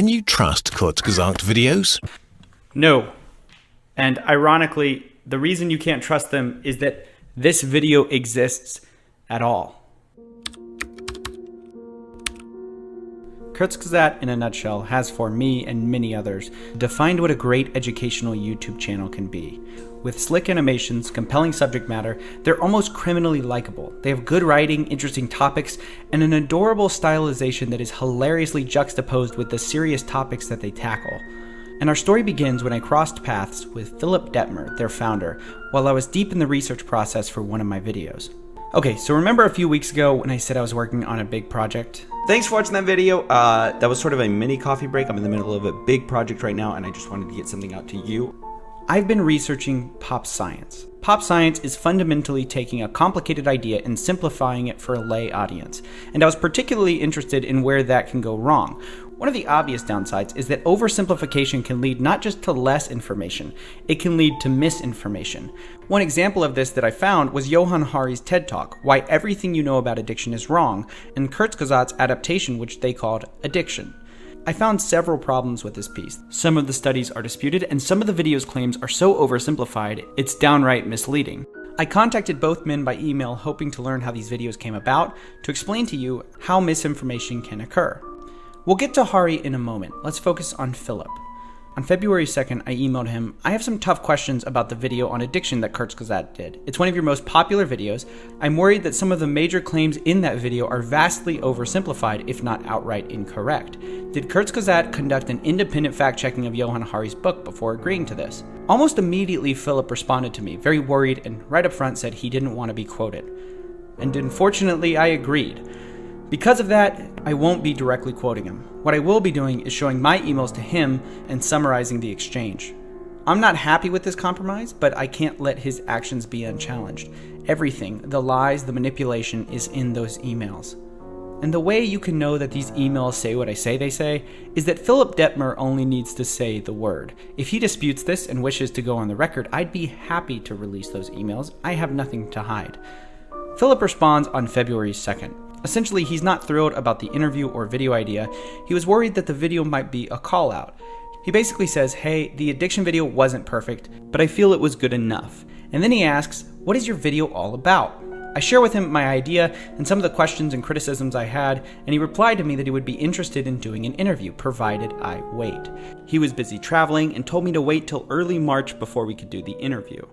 Can you trust Kurzgesagt videos? No. And ironically, the reason you can't trust them is that this video exists at all. Kurzgesagt, in a nutshell, has for me and many others defined what a great educational YouTube channel can be. With slick animations, compelling subject matter, they're almost criminally likable. They have good writing, interesting topics, and an adorable stylization that is hilariously juxtaposed with the serious topics that they tackle. And our story begins when I crossed paths with Philipp Dettmer, their founder, while I was deep in the research process for one of my videos. Okay, so remember a few weeks ago when I said I was working on a big project? Thanks for watching that video. That was sort of a mini coffee break. I'm in the middle of a big project right now, and I just wanted to get something out to you. I've been researching pop science. Pop science is fundamentally taking a complicated idea and simplifying it for a lay audience. And I was particularly interested in where that can go wrong. One of the obvious downsides is that oversimplification can lead not just to less information, it can lead to misinformation. One example of this that I found was Johann Hari's TED Talk, Why Everything You Know About Addiction is Wrong, and Kurzgesagt's adaptation, which they called Addiction. I found several problems with this piece. Some of the studies are disputed, and some of the video's claims are so oversimplified, it's downright misleading. I contacted both men by email hoping to learn how these videos came about, to explain to you how misinformation can occur. We'll get to Hari in a moment. Let's focus on Philipp. On February 2nd, I emailed him, I have some tough questions about the video on addiction that Kurzgesagt did. It's one of your most popular videos. I'm worried that some of the major claims in that video are vastly oversimplified, if not outright incorrect. Did Kurzgesagt conduct an independent fact-checking of Johann Hari's book before agreeing to this? Almost immediately, Philipp responded to me, very worried, and right up front said he didn't want to be quoted. And unfortunately, I agreed. Because of that, I won't be directly quoting him. What I will be doing is showing my emails to him and summarizing the exchange. I'm not happy with this compromise, but I can't let his actions be unchallenged. Everything, the lies, the manipulation, is in those emails. And the way you can know that these emails say what I say they say is that Philipp Dettmer only needs to say the word. If he disputes this and wishes to go on the record, I'd be happy to release those emails. I have nothing to hide. Philipp responds on February 2nd. Essentially, he's not thrilled about the interview or video idea. He was worried that the video might be a call out. He basically says, hey, the addiction video wasn't perfect, but I feel it was good enough. And then he asks, what is your video all about? I share with him my idea and some of the questions and criticisms I had, and he replied to me that he would be interested in doing an interview, provided I wait. He was busy traveling and told me to wait till early March before we could do the interview.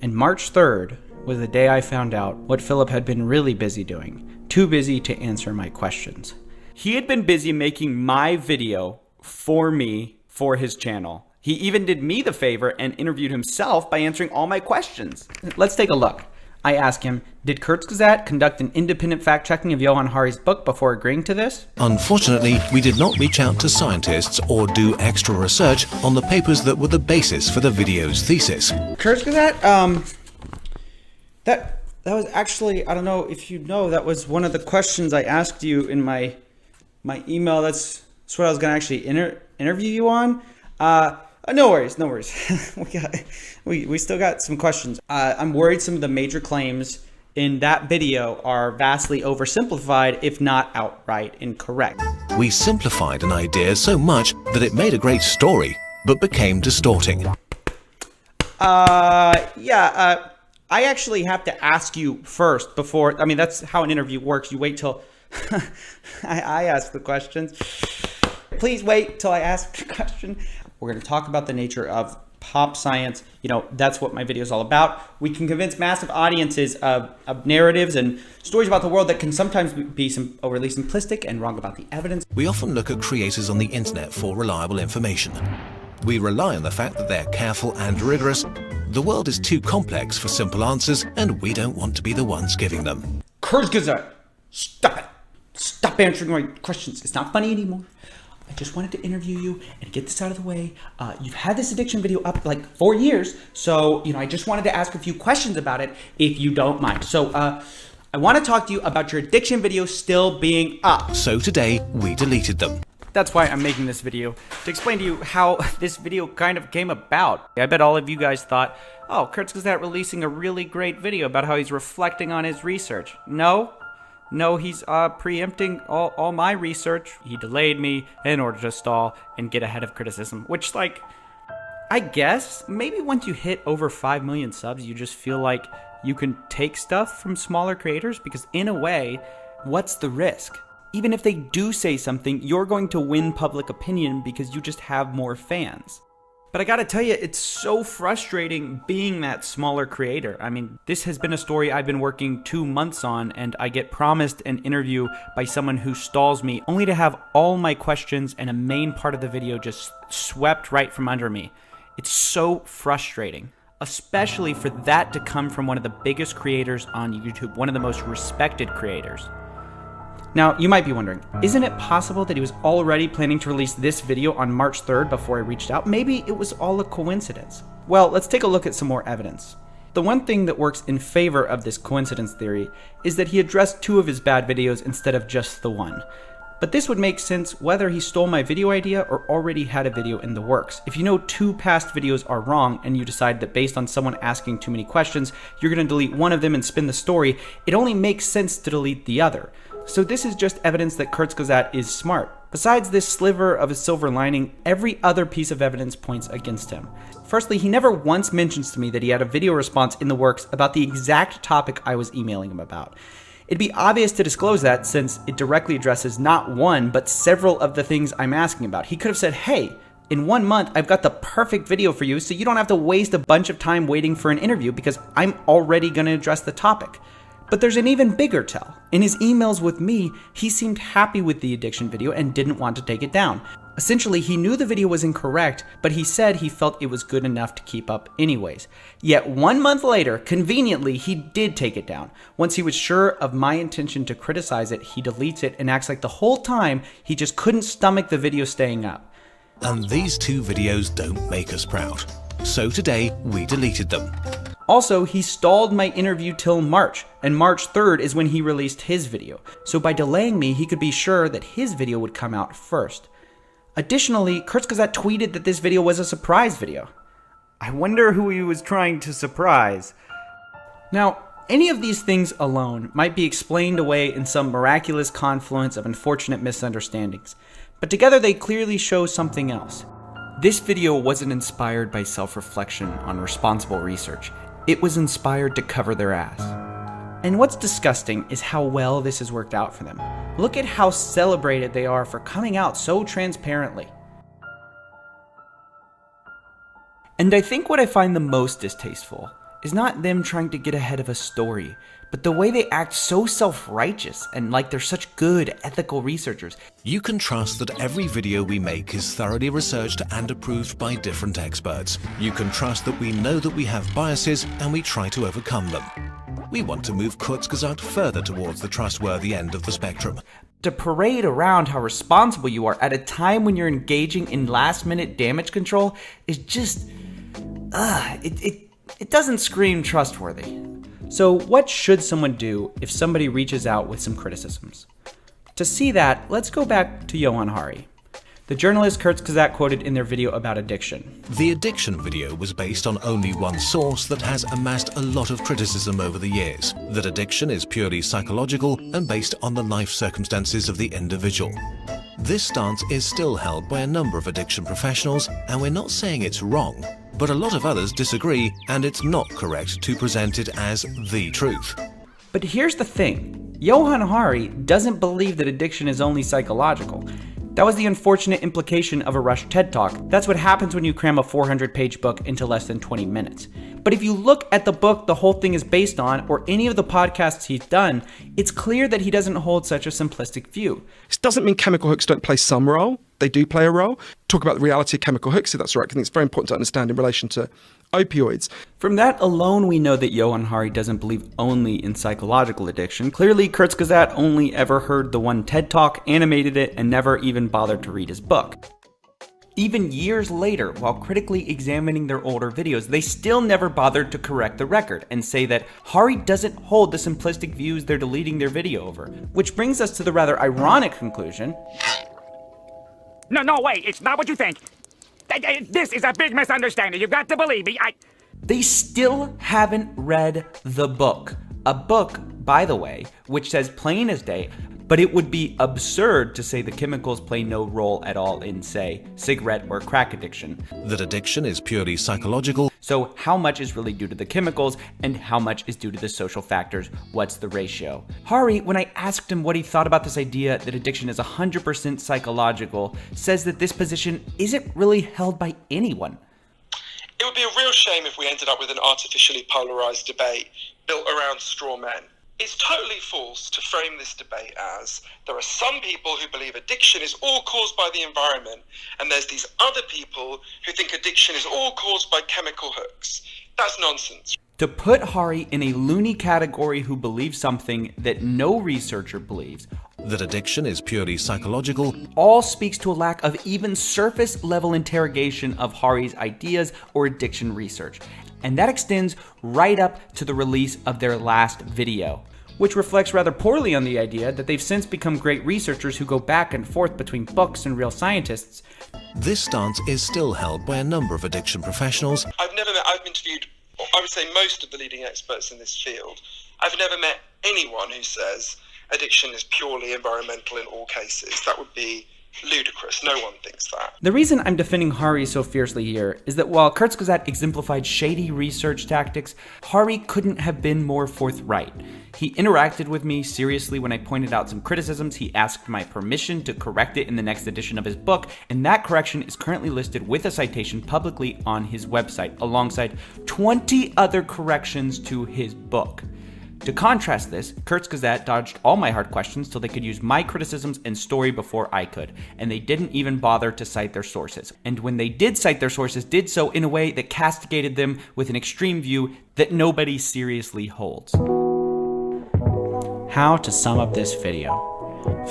And March 3rd was the day I found out what Philipp had been really busy doing. Too busy to answer my questions. He had been busy making my video for me for his channel. He even did me the favor and interviewed himself by answering all my questions. Let's take a look. I asked him, did Kurzgesagt conduct an independent fact-checking of Johann Hari's book before agreeing to this? Unfortunately, we did not reach out to scientists or do extra research on the papers that were the basis for the video's thesis. Kurzgesagt, That was actually, I don't know if you know, that was one of the questions I asked you in my email. That's what I was going to actually interview you on. No worries. we still got some questions. I'm worried some of the major claims in that video are vastly oversimplified, if not outright incorrect. We simplified an idea so much that it made a great story, but became distorting. I actually have to ask you first before, I mean, that's how an interview works. You wait till I ask the questions. Please wait till I ask the question. We're going to talk about the nature of pop science. You know, that's what my video is all about. We can convince massive audiences of narratives and stories about the world that can sometimes be overly simplistic and wrong about the evidence. We often look at creators on the internet for reliable information. We rely on the fact that they're careful and rigorous. The world is too complex for simple answers, and we don't want to be the ones giving them. Kurzgesagt, stop it. Stop answering my questions. It's not funny anymore. I just wanted to interview you and get this out of the way. You've had this addiction video up like 4 years, so I just wanted to ask a few questions about it, if you don't mind. So I want to talk to you about your addiction video still being up. So today, we deleted them. That's why I'm making this video, to explain to you how this video kind of came about. I bet all of you guys thought, oh, Kurzgesagt releasing a really great video about how he's reflecting on his research. No, No, he's preempting all my research. He delayed me in order to stall and get ahead of criticism, which, like, I guess maybe once you hit over 5 million subs, you just feel like you can take stuff from smaller creators, because in a way, what's the risk? Even if they do say something, you're going to win public opinion because you just have more fans. But I gotta tell you, it's so frustrating being that smaller creator. I mean, this has been a story I've been working 2 months on, and I get promised an interview by someone who stalls me, only to have all my questions and a main part of the video just swept right from under me. It's so frustrating, especially for that to come from one of the biggest creators on YouTube, one of the most respected creators. Now, you might be wondering, isn't it possible that he was already planning to release this video on March 3rd before I reached out? Maybe it was all a coincidence. Well, let's take a look at some more evidence. The one thing that works in favor of this coincidence theory is that he addressed 2 of his bad videos instead of just the one. But this would make sense whether he stole my video idea or already had a video in the works. If you know 2 past videos are wrong and you decide that based on someone asking too many questions, you're going to delete one of them and spin the story, it only makes sense to delete the other. So this is just evidence that Kurzgesagt is smart. Besides this sliver of a silver lining, every other piece of evidence points against him. Firstly, he never once mentions to me that he had a video response in the works about the exact topic I was emailing him about. It'd be obvious to disclose that since it directly addresses not one, but several of the things I'm asking about. He could have said, hey, in 1 month, I've got the perfect video for you, so you don't have to waste a bunch of time waiting for an interview because I'm already going to address the topic. But there's an even bigger tell. In his emails with me, he seemed happy with the addiction video and didn't want to take it down. Essentially, he knew the video was incorrect, but he said he felt it was good enough to keep up anyways. Yet 1 month later, conveniently, he did take it down. Once he was sure of my intention to criticize it, he deletes it and acts like the whole time he just couldn't stomach the video staying up. And these 2 videos don't make us proud. So today, we deleted them. Also, he stalled my interview till March, and March 3rd is when he released his video. So by delaying me, he could be sure that his video would come out first. Additionally, Kurzgesagt tweeted that this video was a surprise video. I wonder who he was trying to surprise. Now, any of these things alone might be explained away in some miraculous confluence of unfortunate misunderstandings, but together they clearly show something else. This video wasn't inspired by self-reflection on responsible research. It was inspired to cover their ass. And what's disgusting is how well this has worked out for them. Look at how celebrated they are for coming out so transparently. And I think what I find the most distasteful is not them trying to get ahead of a story, but the way they act so self-righteous and like they're such good ethical researchers. You can trust that every video we make is thoroughly researched and approved by different experts. You can trust that we know that we have biases and we try to overcome them. We want to move Kurzgesagt further towards the trustworthy end of the spectrum. To parade around how responsible you are at a time when you're engaging in last-minute damage control is just, it doesn't scream trustworthy. So what should someone do if somebody reaches out with some criticisms? To see that, let's go back to Johan Hari, the journalist Kurzgesagt quoted in their video about addiction. The addiction video was based on only one source that has amassed a lot of criticism over the years, that addiction is purely psychological and based on the life circumstances of the individual. This stance is still held by a number of addiction professionals, and we're not saying it's wrong, but a lot of others disagree, and it's not correct to present it as the truth. But here's the thing, Johan Hari doesn't believe that addiction is only psychological. That was the unfortunate implication of a rushed TED Talk. That's what happens when you cram a 400-page book into less than 20 minutes. But if you look at the book the whole thing is based on, or any of the podcasts he's done, it's clear that he doesn't hold such a simplistic view. This doesn't mean chemical hooks don't play some role. They do play a role. Talk about the reality of chemical hooks, if that's right. I think it's very important to understand in relation to opioids. From that alone, we know that Johan Hari doesn't believe only in psychological addiction. Clearly, Kurzgesagt only ever heard the one TED Talk, animated it, and never even bothered to read his book. Even years later, while critically examining their older videos, they still never bothered to correct the record and say that Hari doesn't hold the simplistic views they're deleting their video over. Which brings us to the rather ironic conclusion. No, wait, it's not what you think. This is a big misunderstanding. You've got to believe me. They still haven't read the book. A book by the way, which says plain as day, but it would be absurd to say the chemicals play no role at all in, say, cigarette or crack addiction. That addiction is purely psychological. So how much is really due to the chemicals and how much is due to the social factors? What's the ratio? Hari, when I asked him what he thought about this idea that addiction is 100% psychological, says that this position isn't really held by anyone. It would be a real shame if we ended up with an artificially polarized debate built around straw men. It's totally false to frame this debate as there are some people who believe addiction is all caused by the environment, and there's these other people who think addiction is all caused by chemical hooks. That's nonsense. To put Hari in a loony category who believes something that no researcher believes, That addiction is purely psychological. all speaks to a lack of even surface level interrogation of Hari's ideas or addiction research. And that extends right up to the release of their last video, which reflects rather poorly on the idea that they've since become great researchers who go back and forth between books and real scientists. This stance is still held by a number of addiction professionals. I've interviewed, I would say, most of the leading experts in this field. I've never met anyone who says addiction is purely environmental in all cases. That would be ludicrous. No one thinks that. The reason I'm defending Hari so fiercely here is that while Kurzgesagt exemplified shady research tactics, Hari couldn't have been more forthright. He interacted with me seriously when I pointed out some criticisms. He asked my permission to correct it in the next edition of his book, and that correction is currently listed with a citation publicly on his website, alongside 20 other corrections to his book. To contrast this, Kurzgesagt dodged all my hard questions till they could use my criticisms and story before I could, and they didn't even bother to cite their sources. And when they did cite their sources, did so in a way that castigated them with an extreme view that nobody seriously holds. How to sum up this video.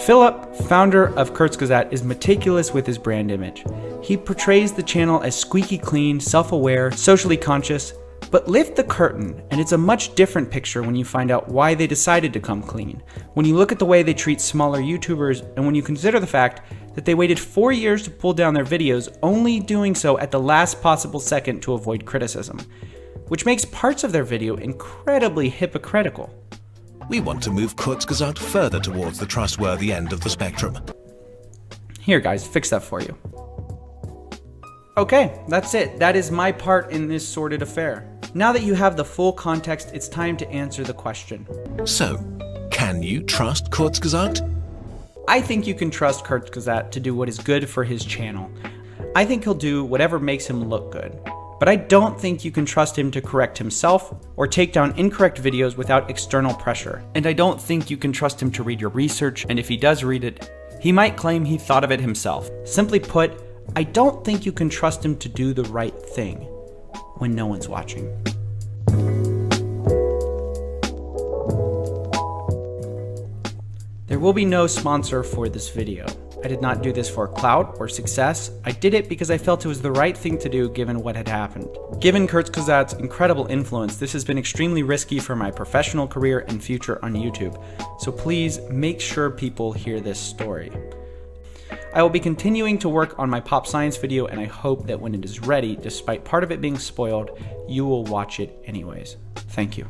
Philip, founder of Kurzgesagt, is meticulous with his brand image. He portrays the channel as squeaky clean, self-aware, socially conscious. But lift the curtain, and it's a much different picture when you find out why they decided to come clean. When you look at the way they treat smaller YouTubers, and when you consider the fact that they waited 4 years to pull down their videos, only doing so at the last possible second to avoid criticism, which makes parts of their video incredibly hypocritical. We want to move Kurzgesagt further towards the trustworthy end of the spectrum. Here guys, fix that for you. Okay, that's it. That is my part in this sordid affair. Now that you have the full context, it's time to answer the question. So, can you trust Kurzgesagt? I think you can trust Kurzgesagt to do what is good for his channel. I think he'll do whatever makes him look good. But I don't think you can trust him to correct himself or take down incorrect videos without external pressure. And I don't think you can trust him to read your research, and if he does read it, he might claim he thought of it himself. Simply put, I don't think you can trust him to do the right thing when no one's watching. There will be no sponsor for this video. I did not do this for clout or success. I did it because I felt it was the right thing to do given what had happened. Given Kurzgesagt's incredible influence, this has been extremely risky for my professional career and future on YouTube. So please make sure people hear this story. I will be continuing to work on my pop science video, and I hope that when it is ready, despite part of it being spoiled, you will watch it anyways. Thank you.